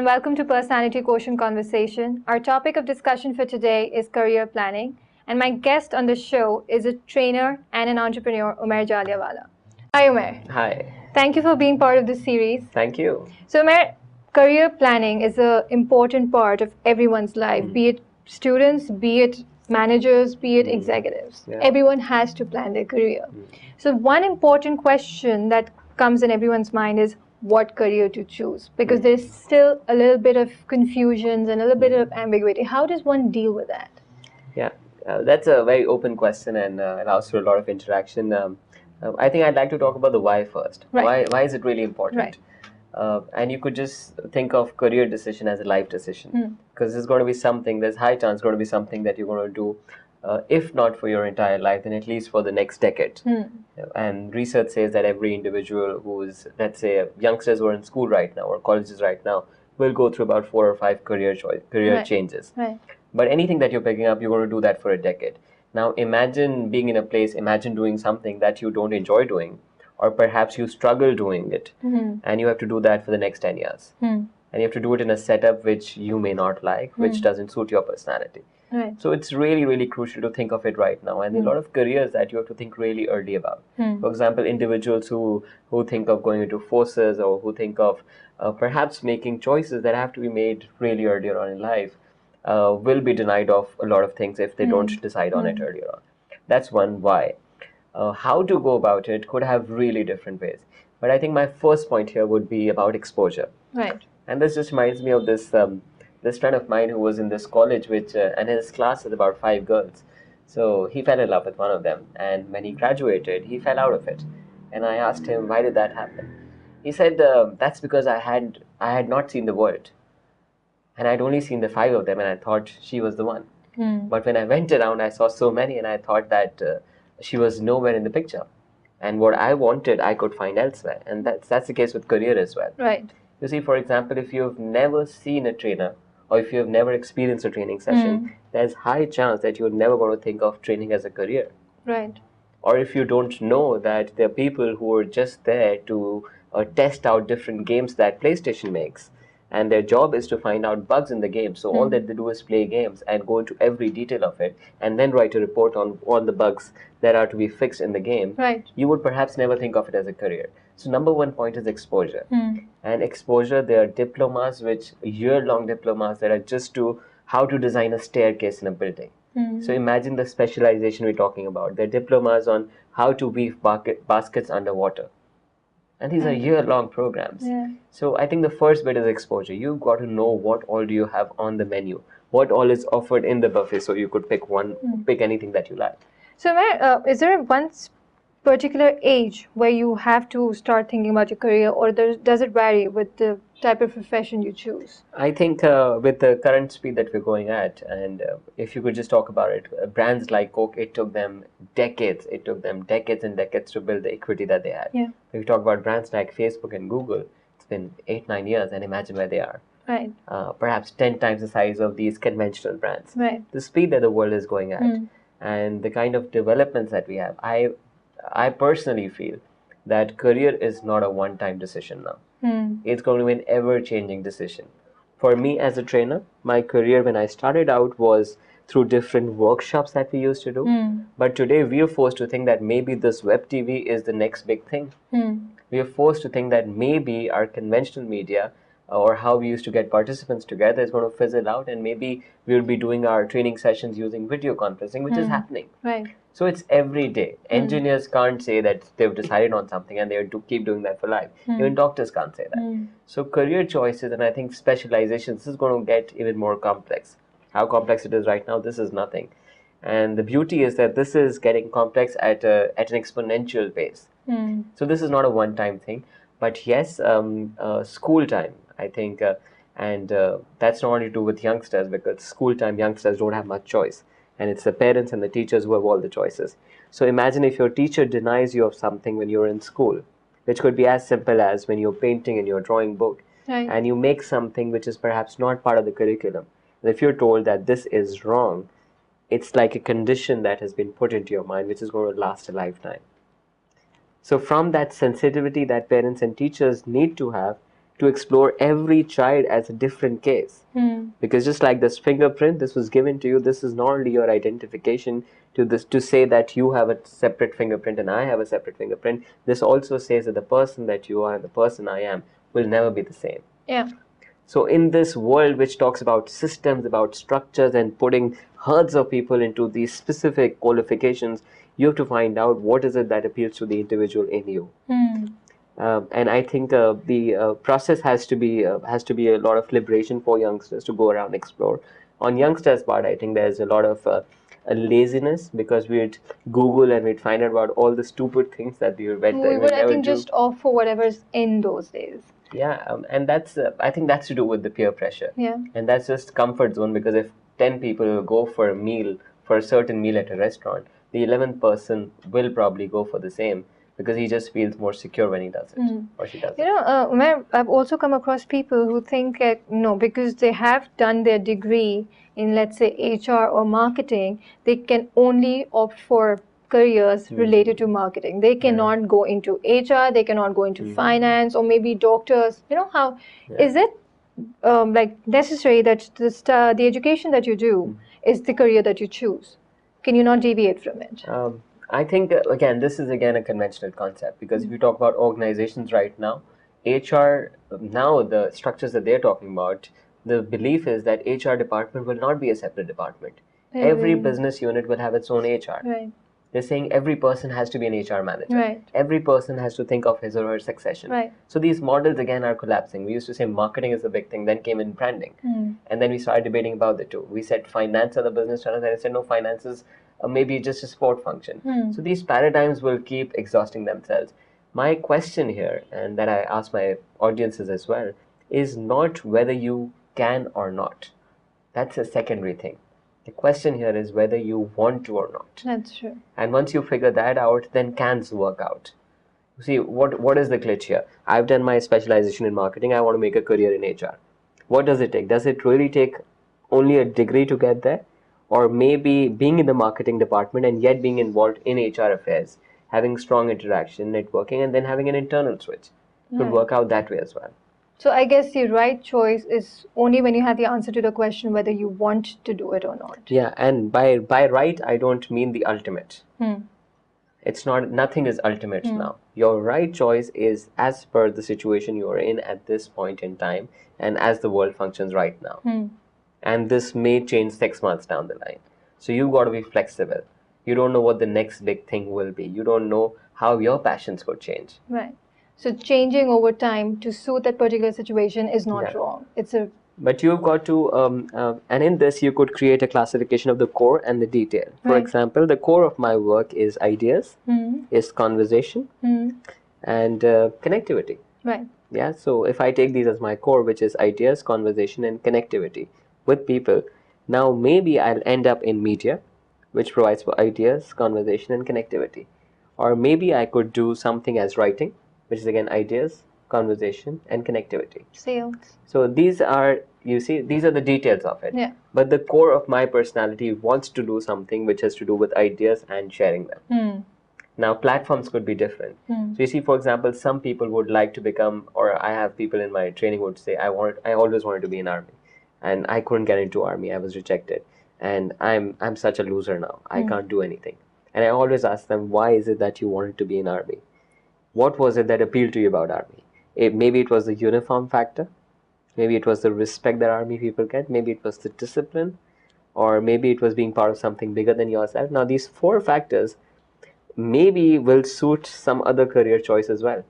and welcome to Personality Quotient Conversation. Our topic of discussion for today is career planning, and my guest on the show is a trainer and an entrepreneur, Umair Jaliawala. Hi, Umair. Hi. Thank you for being part of this series. Thank you. So, Umair, career planning is an important part of everyone's life, be it students, be it managers, be it executives. Yeah. Everyone has to plan their career. So, one important question that comes in everyone's mind is what career to choose, because there's still a little bit of confusions and a little bit of ambiguity. How does one deal with that? Yeah, that's a very open question and allows for a lot of interaction. I think I'd like to talk about the why first. Right. Why is it really important? Right. And you could just think of career decision as a life decision, because there's going to be something, there's high chance going to be something that you're going to do, if not for your entire life, then at least for the next decade. And research says that every individual who is, let's say, youngsters who are in school right now or colleges right now, will go through about 4 or 5 career Right. changes. Right. But anything that you're picking up, you're going to do that for a decade. Now, imagine being in a place, imagine doing something that you don't enjoy doing, or perhaps you struggle doing it, and you have to do that for the next 10 years. And you have to do it in a setup which you may not like, which doesn't suit your personality. Right. So it's really, really crucial to think of it right now. And a lot of careers that you have to think really early about. For example, individuals who think of going into forces, or who think of perhaps making choices that have to be made really earlier on in life, will be denied of a lot of things if they don't decide on it earlier on. That's one why. How to go about it could have really different ways. But I think my first point here would be about exposure. Right. And this just reminds me of this this friend of mine who was in this college, which and his class is about 5 girls. So he fell in love with one of them, and when he graduated, he fell out of it. And I asked him, why did that happen? He said, that's because I had not seen the world, and I'd only seen the 5 of them, and I thought she was the one. But when I went around, I saw so many, and I thought that she was nowhere in the picture. And what I wanted, I could find elsewhere. And that's the case with career as well. Right. You see, for example, if you've never seen a trainer, or if you have never experienced a training session, there's high chance that you're never going to think of training as a career. Right. Or if you don't know that there are people who are just there to test out different games that PlayStation makes, and their job is to find out bugs in the game. So all that they do is play games and go into every detail of it, and then write a report on the bugs that are to be fixed in the game. Right. You would perhaps never think of it as a career. So number one point is exposure. And exposure, there are diplomas, which year-long diplomas that are just to how to design a staircase in a building. So imagine the specialization we're talking about. There are diplomas on how to weave baskets underwater. And these are year-long programs. Yeah. So I think the first bit is exposure. You've got to know what all do you have on the menu, what all is offered in the buffet, so you could pick anything that you like. So, Umair, is there one particular age where you have to start thinking about your career, or does it vary with the type of profession you choose? I think with the current speed that we're going at, and if you could just talk about it, brands like Coke, it took them decades. It took them decades and decades to build the equity that they had. Yeah. If you talk about brands like Facebook and Google, it's been 8-9 years, and imagine where they are. Right. Perhaps 10 times the size of these conventional brands. Right. The speed that the world is going at, and the kind of developments that we have, I personally feel that career is not a one-time decision now. It's going to be an ever-changing decision. For me as a trainer, my career when I started out was through different workshops that we used to do. But today we are forced to think that maybe this web TV is the next big thing. We are forced to think that maybe our conventional media, or how we used to get participants together, is going to fizzle out, and maybe we will be doing our training sessions using video conferencing, which is happening. Right. So it's every day. Engineers can't say that they've decided on something and they have to keep doing that for life. Even doctors can't say that. So career choices, and I think specializations, this is going to get even more complex. How complex it is right now, this is nothing. And the beauty is that this is getting complex at an exponential pace. So this is not a one-time thing. But yes, school time, I think, and that's not only to do with youngsters, because school time youngsters don't have much choice. And it's the parents and the teachers who have all the choices. So imagine if your teacher denies you of something when you're in school, which could be as simple as when you're painting in your drawing book, and you make something which is perhaps not part of the curriculum. And if you're told that this is wrong, it's like a condition that has been put into your mind, which is going to last a lifetime. So from that sensitivity that parents and teachers need to have to explore every child as a different case. Because just like this fingerprint, this was given to you, this is not only your identification to say that you have a separate fingerprint and I have a separate fingerprint. This also says that the person that you are and the person I am will never be the same. Yeah. So in this world which talks about systems, about structures, and putting herds of people into these specific qualifications, you have to find out what is it that appeals to the individual in you. And I think the process has to be a lot of liberation for youngsters to go around and explore. On youngsters' part, I think there's a lot of a laziness, because we'd Google and we'd find out about all the stupid things that we would I think just opt for whatever's in those days. Yeah, and that's I think that's to do with the peer pressure. Yeah. And that's just comfort zone, because if 10 people go for a certain meal at a restaurant, the 11th person will probably go for the same, because he just feels more secure when he does it, or she does it. Umair, I've also come across people who think that, because they have done their degree in, let's say, HR or marketing, they can only opt for careers related to marketing. They cannot go into HR, they cannot go into finance, or maybe doctors. Is it like necessary that the education that you do is the career that you choose? Can you not deviate from it? I think, again, this is a conventional concept, because if you talk about organizations right now, HR, now the structures that they're talking about, the belief is that HR department will not be a separate department. Every business unit will have its own HR. Right. They're saying every person has to be an HR manager. Right. Every person has to think of his or her succession. Right. So these models, again, are collapsing. We used to say marketing is the big thing, then came in branding. And then we started debating about the two. We said finance are the business channels, and I said, no, finance is maybe just a support function. So these paradigms will keep exhausting themselves. My question here, and that I ask my audiences as well, is not whether you can or not. That's a secondary thing. The question here is whether you want to or not. That's true. And once you figure that out, then cans work out. See, what is the glitch here? I've done my specialization in marketing. I want to make a career in HR. What does it take? Does it really take only a degree to get there? Or maybe being in the marketing department and yet being involved in HR affairs, having strong interaction, networking, and then having an internal switch could work out that way as well. So I guess the right choice is only when you have the answer to the question whether you want to do it or not. Yeah, and by right, I don't mean the ultimate. It's not, nothing is ultimate now. Your right choice is as per the situation you are in at this point in time and as the world functions right now. And this may change 6 months down the line. So you've got to be flexible. You don't know what the next big thing will be. You don't know how your passions could change. Right. So changing over time to suit that particular situation is not wrong. But you've got to, and in this you could create a classification of the core and the detail. For example, the core of my work is ideas, is conversation, and connectivity. Right. Yeah, so if I take these as my core, which is ideas, conversation, and connectivity with people, now maybe I'll end up in media, which provides for ideas, conversation, and connectivity. Or maybe I could do something as writing, which is again ideas, conversation, and connectivity. Sales. So these are, you see, these are the details of it. Yeah. But the core of my personality wants to do something which has to do with ideas and sharing them. Now, platforms could be different. So you see, for example, some people would like to become, or I have people in my training who would say, I always wanted to be in army, and I couldn't get into army. I was rejected, and I'm such a loser now. I can't do anything. And I always ask them, why is it that you wanted to be in army? What was it that appealed to you about army? Maybe it was the uniform factor. Maybe it was the respect that army people get. Maybe it was the discipline, or maybe it was being part of something bigger than yourself. Now, these 4 factors maybe will suit some other career choice as well.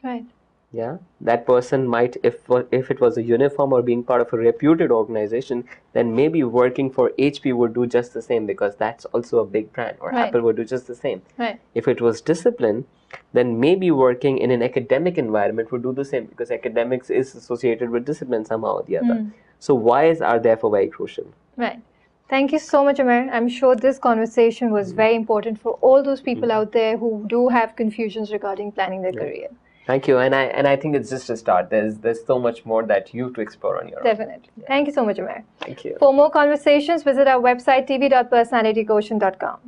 Right. Yeah, that person might, if it was a uniform or being part of a reputed organization, then maybe working for HP would do just the same, because that's also a big brand, or Apple would do just the same. Right. If it was discipline, then maybe working in an academic environment would do the same, because academics is associated with discipline somehow or the other. So whys are therefore very crucial. Right. Thank you so much, Umair. I'm sure this conversation was very important for all those people out there who do have confusions regarding planning their career. Thank you, and I think it's just a start. There's so much more that you have to explore on your own. Definitely. Thank you so much, Umair. Thank you. For more conversations, visit our website tv.personalityquotient.com.